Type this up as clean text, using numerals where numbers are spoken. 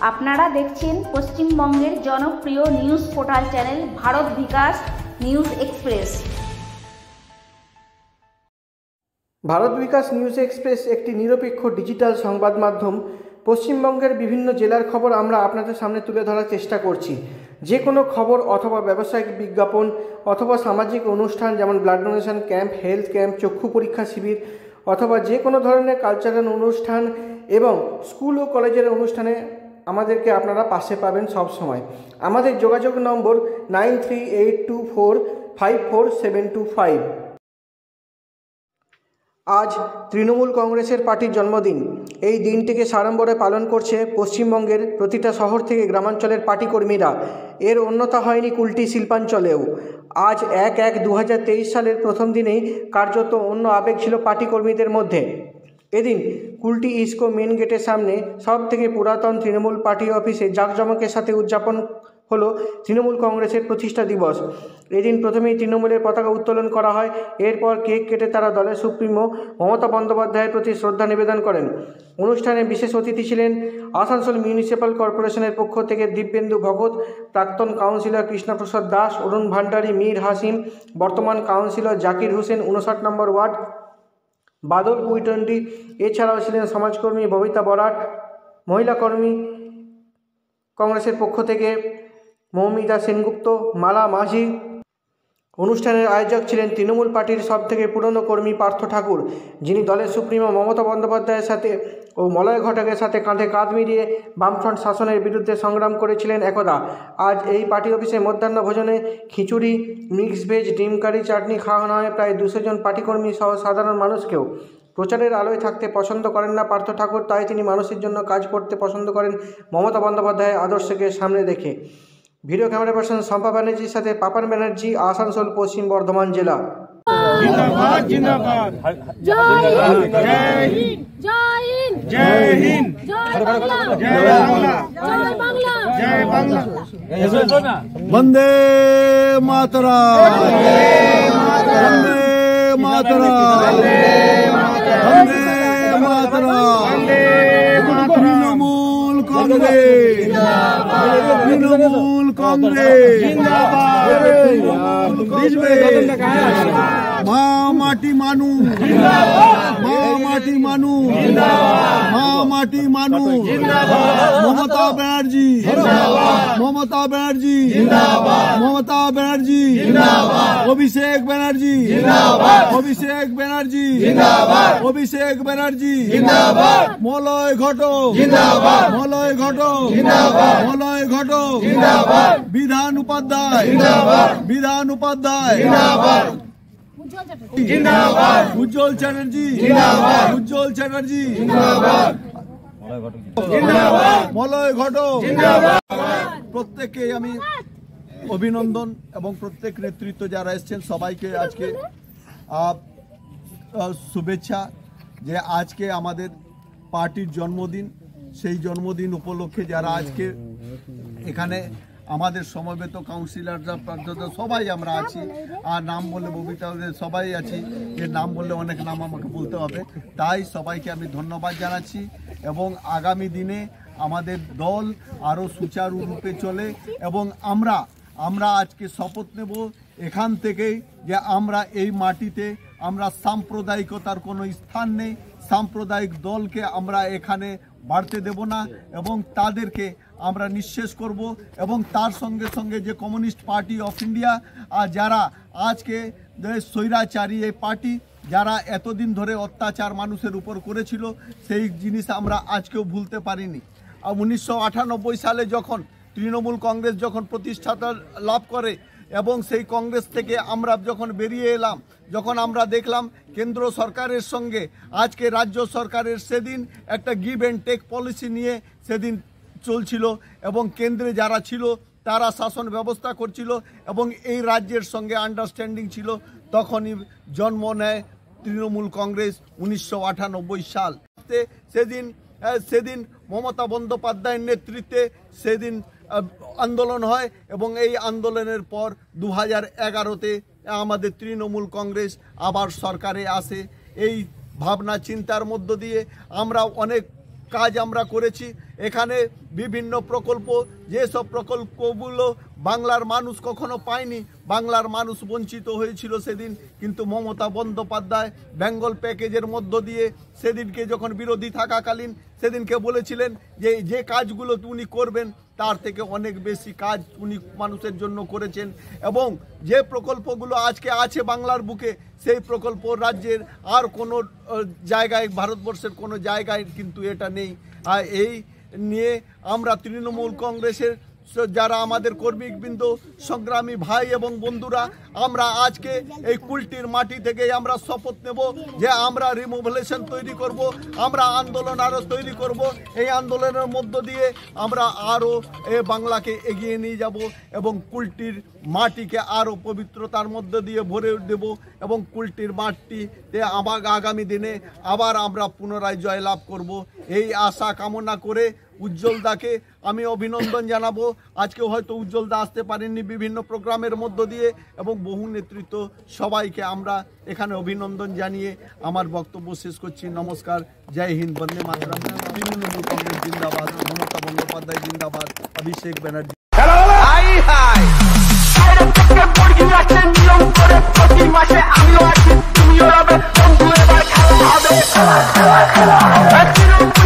আপনারা দেখছেন পশ্চিমবঙ্গের জনপ্রিয় নিউজ পোর্টাল চ্যানেল ভারত বিকাশ নিউজ এক্সপ্রেস। ভারত বিকাশ নিউজ এক্সপ্রেস একটি নিরপেক্ষ ডিজিটাল সংবাদ মাধ্যম। পশ্চিমবঙ্গের বিভিন্ন জেলার খবর আমরা আপনাদের সামনে তুলে ধরার চেষ্টা করছি। যে কোনো খবর অথবা ব্যবসায়িক বিজ্ঞাপন অথবা সামাজিক অনুষ্ঠান যেমন blood donation camp, health camp, চক্ষু পরীক্ষা শিবির অথবা যে কোনো ধরনের কালচারাল অনুষ্ঠান এবং স্কুল ও কলেজের অনুষ্ঠানে আমাদেরকে আপনারা পাশে পাবেন সব সময়। আমাদের যোগাযোগ নম্বর 9382454725। আজ তৃণমূল কংগ্রেসের পার্টির জন্মদিন। এই দিনটিকে সাড়ম্বরে পালন করছে পশ্চিমবঙ্গের প্রতিটা শহর থেকে গ্রামাঞ্চলের পার্টি কর্মীরা। এর অন্যথা হয়নি কুলটি শিল্পাঞ্চলেও। আজ 1/1/2023 সালের প্রথম দিনেই কার্যত অন্য আবেগ ছিল পার্টি কর্মীদের মধ্যে। এদিন কুলটি ইস্কো মেন গেটের সামনে সব থেকে পুরাতন তৃণমূল পার্টি অফিসে জাঁকজমকের সাথে উদযাপন হলো তৃণমূল কংগ্রেসের প্রতিষ্ঠা দিবস। এদিন প্রথমেই তৃণমূলের পতাকা উত্তোলন করা হয়। এরপর কেক কেটে তারা দলের সুপ্রিমো মমতা বন্দ্যোপাধ্যায়ের প্রতি শ্রদ্ধা নিবেদন করেন। অনুষ্ঠানে বিশেষ অতিথি ছিলেন আসানসোল মিউনিসিপ্যাল কর্পোরেশনের পক্ষ থেকে দিব্যেন্দু ভগত, প্রাক্তন কাউন্সিলর কৃষ্ণপ্রসাদ দাস, অরুণ ভান্ডারী, মীর হাসিম, বর্তমান কাউন্সিলর জাকির হোসেন 59 নম্বর ওয়ার্ড, বাদল পুইটন্ডি। এছাড়াও ছিলেন সমাজকর্মী ববিতা বরাট, মহিলা কর্মী কংগ্রেসের পক্ষ থেকে মৌমিতা সেনগুপ্ত, মালা মাঝি। অনুষ্ঠানের আয়োজক ছিলেন তৃণমূল পার্টির সবথেকে পুরনো কর্মী পার্থ ঠাকুর, যিনি দলের সুপ্রিমো মমতা বন্দ্যোপাধ্যায়ের সাথে ও মলয় ঘটকের সাথে কাঁধে কাঁধ মিলিয়ে বামফ্রন্ট শাসনের বিরুদ্ধে সংগ্রাম করেছিলেন একদা। আজ এই পার্টি অফিসে মধ্যাহ্ন ভোজনে খিচুড়ি, মিক্স ভেজ, ডিম কারি, চাটনি খাওয়ানো হয় প্রায় 200 জন পার্টিকর্মী সহ সাধারণ মানুষকেও। প্রচারের আলোয় থাকতে পছন্দ করেন না পার্থ ঠাকুর, তাই তিনি মানুষের জন্য কাজ করতে পছন্দ করেন মমতা বন্দ্যোপাধ্যায়ের আদর্শকে সামনে রেখে। ভিডিও ক্যামেরা পার্সন শম্পা ব্যানার্জির সাথে পাপান ব্যানার্জি, আসানসোল, পশ্চিম বর্ধমান জেলা। जिंदाबाद जिंदाबाद जय हिंद जय हिंद जय हिंद जय बांग्ला जय बांग्ला जय बांग्ला वंदे मातरम वंदे मातरम वंदे मातरम तृणमूल कांग्रेस तृणमूल कांग्रेस মা মাটি মানু মা মাটি মানু মা মাটি মানু মমতা ব্যানার্জি মমতা ব্যানার্জি মমতা ব্যানার্জি অভিষেক ব্যানার্জি অভিষেক ব্যানার্জি অভিষেক ব্যানার্জি মলয় ঘটক মলয় ঘটক মলয় ঘটক বিধান উপাধ্যায় বিধান উপাধ্যায় জিন্দাবাদ উজ্জ্বল চ্যাটার্জি জিন্দাবাদ উজ্জ্বল চ্যাটার্জি জিন্দাবাদ জিন্দাবাদ মলয় ঘটক জিন্দাবাদ। প্রত্যেককে আমি অভিনন্দন এবং প্রত্যেক নেতৃত্ব যারা এসেছেন সবাইকে আজকে শুভেচ্ছা যে আজকে আমাদের পার্টির জন্মদিন। সেই জন্মদিন উপলক্ষে যারা আজকে এখানে আমাদের সমবেত কাউন্সিলররা পর্যন্ত সবাই আমরা আছি, আর নাম বললে ববিতা সবাই আছি, যে নাম বললে অনেক নাম আমাকে বলতে হবে, তাই সবাইকে আমি ধন্যবাদ জানাচ্ছি। এবং আগামী দিনে আমাদের দল আরও সুচারুরূপে চলে এবং আমরা আজকে শপথ নেব এখান থেকেই যে আমরা এই মাটিতে আমরা সাম্প্রদায়িকতার কোনো স্থান নেই, সাম্প্রদায়িক দলকে আমরা এখানে বাড়তে দেব না এবং তাদেরকে আমরা নিঃশেষ করব। এবং তার সঙ্গে সঙ্গে যে কমিউনিস্ট পার্টি অফ ইন্ডিয়া যারা আজকে স্বৈরাচারী এই পার্টি যারা এতদিন ধরে অত্যাচার মানুষের উপর করেছিল, সেই জিনিস আমরা আজকেও ভুলতে পারিনি। 1998 সালে যখন তৃণমূল কংগ্রেস যখন প্রতিষ্ঠাতা লাভ করে এবং সেই কংগ্রেস থেকে আমরা যখন বেরিয়ে এলাম, যখন আমরা দেখলাম কেন্দ্র সরকারের সঙ্গে আজকে রাজ্য সরকারের সেদিন একটা গিভ অ্যান্ড টেক পলিসি নিয়ে সেদিন চলছিল এবং কেন্দ্রে যারা ছিল তারা শাসন ব্যবস্থা করছিল এবং এই রাজ্যের সঙ্গে আন্ডারস্ট্যান্ডিং ছিল, তখনই জন্ম নেয় তৃণমূল কংগ্রেস 1998 সাল। সেদিন মমতা বন্দ্যোপাধ্যায়ের নেতৃত্বে সেদিন আন্দোলন হয় এবং এই আন্দোলনের পর 2011-তে আমাদের তৃণমূল কংগ্রেস আবার সরকারে আসে। এই ভাবনা চিন্তার মধ্য দিয়ে আমরা অনেক কাজ আমরা করেছি। এখানে বিভিন্ন প্রকল্প, যেসব প্রকল্পগুলো বাংলার মানুষ কখনো পায়নি, বাংলার মানুষ বঞ্চিত হয়েছিল সেদিন, কিন্তু মমতা বন্দ্যোপাধ্যায় বেঙ্গল প্যাকেজের মধ্য দিয়ে সেদিনকে যখন বিরোধী থাকাকালীন সেদিনকে বলেছিলেন যে কাজগুলো উনি করবেন তার থেকে অনেক বেশি কাজ উনি মানুষের জন্য করেছেন। এবং যে প্রকল্পগুলো আজকে আছে বাংলার বুকে, সেই প্রকল্প রাজ্যের আর কোনো জায়গায়, ভারতবর্ষের কোনো জায়গায় কিন্তু এটা নেই। আর এই নিয়ে আমরা তৃণমূল কংগ্রেসের যারা আমাদের কর্মীবৃন্দ, সংগ্রামী ভাই এবং বন্ধুরা, আমরা আজকে এই কুলটির মাটি থেকে আমরা শপথ নেব যে আমরা রিমুভেশন তৈরি করব, আমরা আন্দোলন আরও তৈরি করব। এই আন্দোলনের মধ্য দিয়ে আমরা আরও বাংলাকে এগিয়ে নিয়ে যাব এবং কুলটির মাটিকে আরও পবিত্রতার মধ্য দিয়ে ভরে দেব এবং কুলটির মাটিতে আগামী দিনে আবার আমরা পুনরায় জয়লাভ করব। এই আশা কামনা করে উজ্জ্বলদাকে আমি অভিনন্দন জানাবো। আজকে হয়তো উজ্জ্বলদা আসতে পারেননি বিভিন্ন প্রোগ্রামের মধ্য দিয়ে, এবং বহু নেতৃত্ব সবাইকে আমরা এখানে অভিনন্দন জানিয়ে আমার বক্তব্য শেষ করছি। নমস্কার, জয় হিন্দ, বন্দে মাতরম। তৃণমূল কংগ্রেস জিন্দাবাদ, মমতা বন্দ্যোপাধ্যায় জিন্দাবাদ, অভিষেক ব্যানার্জি। আমিও আছি, তুমিও রবে, বন্ধু এবার খেলা হবে।